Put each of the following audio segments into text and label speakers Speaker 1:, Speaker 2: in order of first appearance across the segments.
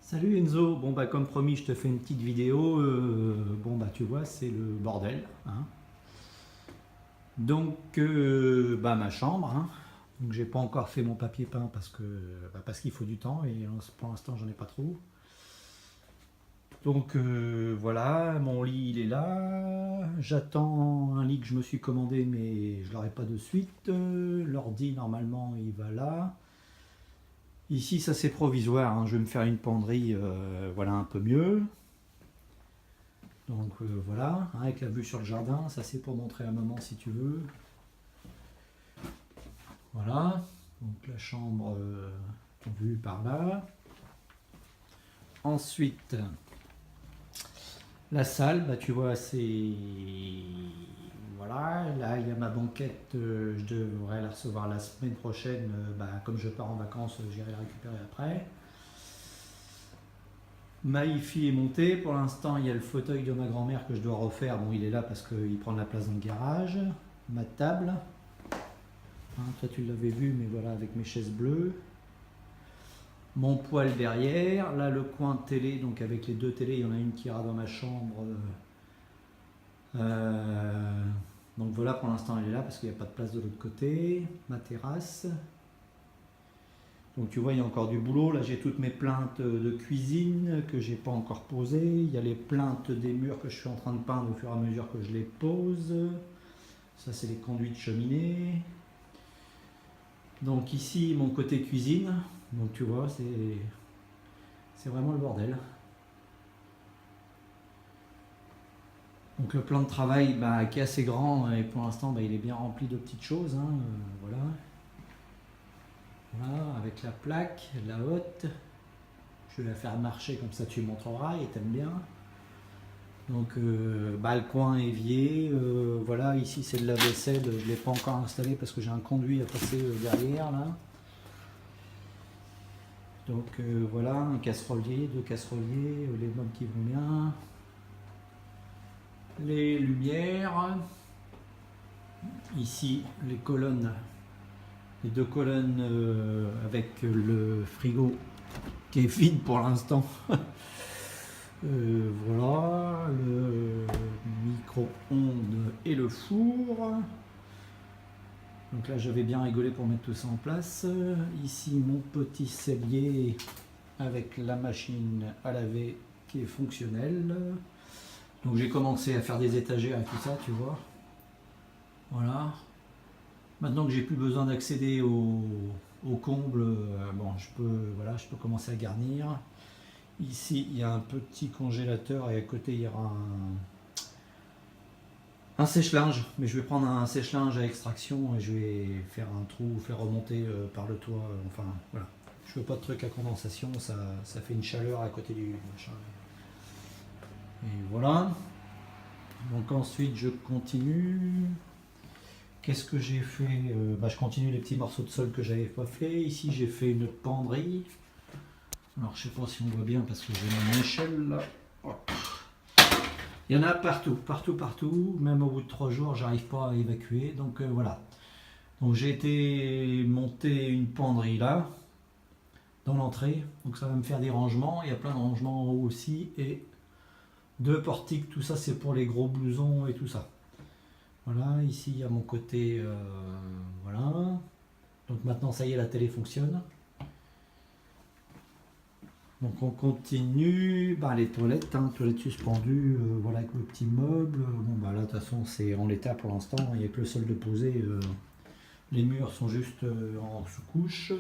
Speaker 1: Salut Enzo, bon bah comme promis je te fais une petite vidéo, bon bah tu vois c'est le bordel, hein. Donc bah ma chambre, hein. Donc j'ai pas encore fait mon papier peint parce qu'il faut du temps et pour l'instant j'en ai pas trop. Donc voilà, mon lit il est là, j'attends un lit que je me suis commandé mais je l'aurai pas de suite. L'ordi normalement il va là. Ici ça c'est provisoire, hein. Je vais me faire une penderie, voilà un peu mieux. Donc voilà, hein, avec la vue sur le jardin, ça c'est pour montrer à maman si tu veux. Voilà, donc la chambre vue par là. Ensuite, la salle, bah tu vois, c'est. Voilà, là il y a ma banquette, je devrais la recevoir la semaine prochaine. Bah, comme je pars en vacances, j'irai la récupérer après. Ma hi-fi est montée, pour l'instant il y a le fauteuil de ma grand-mère que je dois refaire, bon il est là parce qu'il prend de la place dans le garage. Ma table, hein, toi tu l'avais vu mais voilà avec mes chaises bleues. Mon poêle derrière, là le coin de télé, donc avec les deux télés, il y en a une qui ira dans ma chambre. Donc voilà, pour l'instant elle est là parce qu'il n'y a pas de place de l'autre côté. Ma terrasse. Donc tu vois, il y a encore du boulot. Là, j'ai toutes mes plaintes de cuisine que j'ai pas encore posées. Il y a les plaintes des murs que je suis en train de peindre au fur et à mesure que je les pose. Ça, c'est les conduits de cheminée. Donc ici, mon côté cuisine. Donc tu vois, c'est vraiment le bordel. Donc le plan de travail bah, qui est assez grand et pour l'instant bah, il est bien rempli de petites choses, hein, voilà. Voilà, avec la plaque, la haute. Je vais la faire marcher comme ça tu montreras et t'aimes bien. Donc bah, le coin évier, voilà, ici c'est de la vaisselle, je ne l'ai pas encore installé parce que j'ai un conduit à passer derrière là. Donc voilà, un casserolier, deux casseroliers, les meubles qui vont bien. Les lumières. Ici les colonnes, les deux colonnes avec le frigo qui est vide pour l'instant. Voilà, le micro-ondes et le four. Donc là j'avais bien rigolé pour mettre tout ça en place. Ici mon petit cellier avec la machine à laver qui est fonctionnelle. Donc j'ai commencé à faire des étagères et tout ça, tu vois. Voilà. Maintenant que j'ai plus besoin d'accéder au comble, bon, je peux commencer à garnir. Ici, il y a un petit congélateur et à côté, il y aura un sèche-linge. Mais je vais prendre un sèche-linge à extraction et je vais faire un trou, faire remonter par le toit. Enfin, voilà. Je veux pas de truc à condensation, ça fait une chaleur à côté du machin. Et voilà. Donc ensuite, je continue. Qu'est-ce que j'ai fait bah, je continue les petits morceaux de sol que j'avais pas fait. Ici, j'ai fait une penderie. Alors, je sais pas si on voit bien parce que j'ai mon échelle là. Hop. Il y en a partout, partout, partout. Même au bout de 3 jours, j'arrive pas à évacuer. Donc voilà. Donc j'ai été monter une penderie là, dans l'entrée. Donc ça va me faire des rangements. Il y a plein de rangements en haut aussi. Et 2 portiques. Tout ça, c'est pour les gros blousons et tout ça. Voilà, ici il y a mon côté, voilà. Donc maintenant ça y est, la télé fonctionne. Donc on continue, bah, les toilettes, hein, toilettes suspendues, voilà avec le petit meuble. Bon bah là de toute façon c'est en l'état pour l'instant, il n'y a que le sol de poser. Les murs sont juste en sous-couche.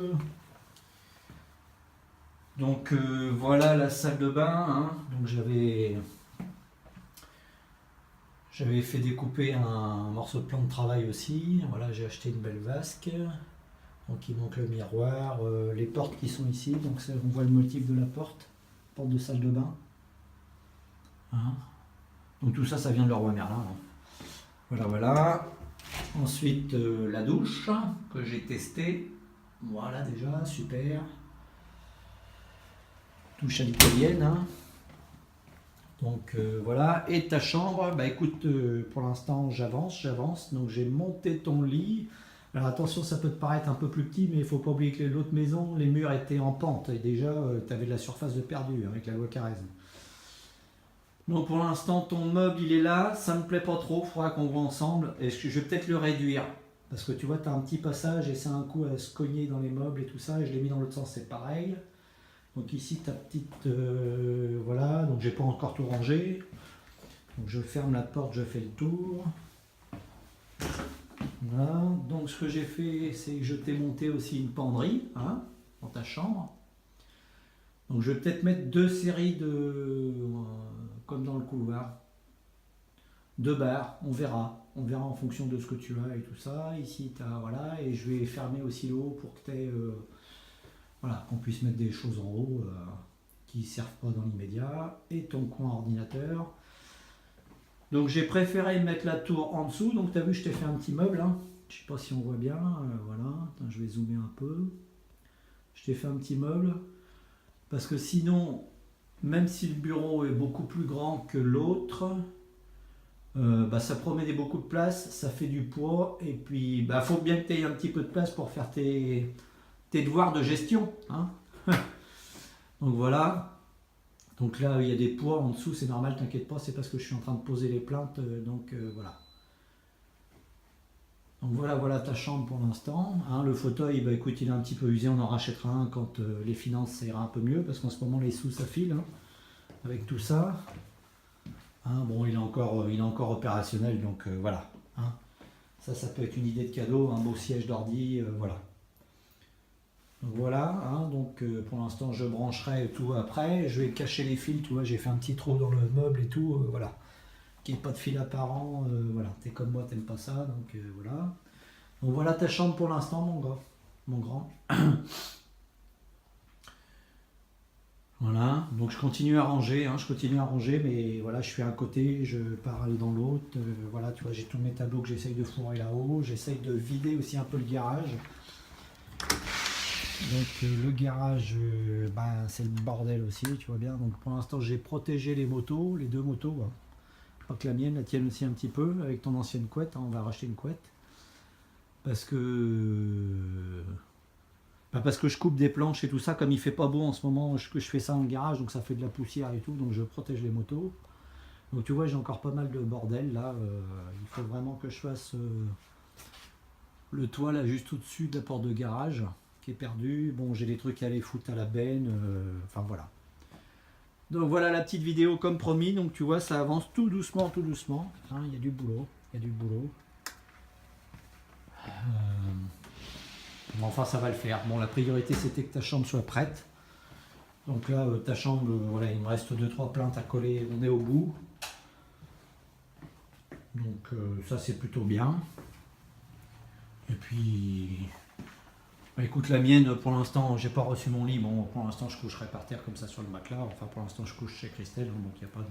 Speaker 1: Donc voilà la salle de bain, hein. Donc j'avais fait découper un morceau de plan de travail aussi. Voilà, j'ai acheté une belle vasque. Donc il manque le miroir, les portes qui sont ici. Donc on voit le motif de la porte de salle de bain. Hein. Donc tout ça, ça vient de Leroy Merlin. Hein. Voilà, voilà. Ensuite, la douche que j'ai testée. Voilà déjà, super. Douche à l'italienne. Hein. Donc voilà, et ta chambre, bah écoute, pour l'instant j'avance, donc j'ai monté ton lit. Alors attention, ça peut te paraître un peu plus petit, mais il faut pas oublier que l'autre maison, les murs étaient en pente et déjà tu avais de la surface de perdu avec la loi Carrez. Donc pour l'instant, ton meuble il est là, ça me plaît pas trop, il faudra qu'on voit ensemble. Et je vais peut-être le réduire. Parce que tu vois, tu as un petit passage et c'est un coup à se cogner dans les meubles et tout ça. Et je l'ai mis dans l'autre sens, c'est pareil. Donc ici, ta petite... voilà, donc j'ai pas encore tout rangé. Donc je ferme la porte, je fais le tour. Voilà, donc ce que j'ai fait, c'est que je t'ai monté aussi une penderie, hein, dans ta chambre. Donc je vais peut-être mettre 2 séries de... comme dans le couloir. 2 barres, on verra en fonction de ce que tu as et tout ça. Ici, tu as, voilà, et je vais fermer aussi le haut pour que tu aies, voilà, qu'on puisse mettre des choses en haut qui ne servent pas dans l'immédiat. Et ton coin ordinateur. Donc j'ai préféré mettre la tour en dessous. Donc tu as vu, je t'ai fait un petit meuble. Hein. Je ne sais pas si on voit bien. Voilà, attends, je vais zoomer un peu. Je t'ai fait un petit meuble. Parce que sinon, même si le bureau est beaucoup plus grand que l'autre, bah, ça promet beaucoup de place, ça fait du poids. Et puis, bah, faut bien que tu aies un petit peu de place pour faire tes devoirs de gestion. Hein. Donc voilà. Donc là, il y a des poids en dessous, c'est normal, t'inquiète pas, c'est parce que je suis en train de poser les plaintes. Donc voilà. Donc voilà ta chambre pour l'instant. Hein, le fauteuil, bah, écoute, il est un petit peu usé, on en rachètera un quand les finances ça ira un peu mieux, parce qu'en ce moment les sous ça file, hein, avec tout ça. Hein, bon, il est encore opérationnel, donc voilà. Hein. Ça peut être une idée de cadeau, un beau siège d'ordi, voilà. Donc voilà, hein, donc pour l'instant je brancherai tout après. Je vais cacher les fils, tu vois, j'ai fait un petit trou dans le meuble et tout, voilà. Qu'il n'y ait pas de fil apparent, voilà. T'es comme moi, t'aimes pas ça, donc voilà. Donc voilà ta chambre pour l'instant, mon gars, mon grand. Voilà, donc je continue à ranger, hein, mais voilà, je fais un côté, je pars aller dans l'autre, voilà, tu vois, j'ai tous mes tableaux que j'essaye de fourrer là-haut, j'essaye de vider aussi un peu le garage. Donc le garage, ben, c'est le bordel aussi, tu vois bien, donc pour l'instant j'ai protégé les motos, les 2 motos, hein. Pas que la mienne, la tienne aussi un petit peu, avec ton ancienne couette, hein, on va racheter une couette. Parce que je coupe des planches et tout ça, comme il fait pas beau en ce moment, je fais ça en garage, donc ça fait de la poussière et tout, donc je protège les motos. Donc tu vois, j'ai encore pas mal de bordel là, il faut vraiment que je fasse le toit là juste au-dessus de la porte de garage qui est perdu. Bon, j'ai des trucs à aller foutre à la benne, enfin voilà. Donc voilà la petite vidéo comme promis, donc tu vois, ça avance tout doucement, hein, il y a du boulot, Bon, enfin ça va le faire. Bon, la priorité c'était que ta chambre soit prête. Donc là, ta chambre, voilà, il me reste 2-3 plaintes à coller, on est au bout. Donc ça c'est plutôt bien. Et puis, bah, écoute, la mienne, pour l'instant, j'ai pas reçu mon lit. Bon, pour l'instant, je coucherai par terre comme ça sur le matelas. Enfin, pour l'instant, je couche chez Christelle, donc il n'y a pas de...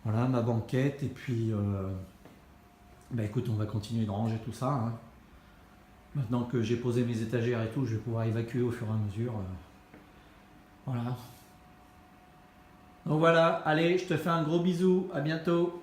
Speaker 1: Voilà, ma banquette, et puis... bah écoute, on va continuer de ranger tout ça. Hein. Maintenant que j'ai posé mes étagères et tout, je vais pouvoir évacuer au fur et à mesure. Voilà. Donc voilà, allez, je te fais un gros bisou, à bientôt.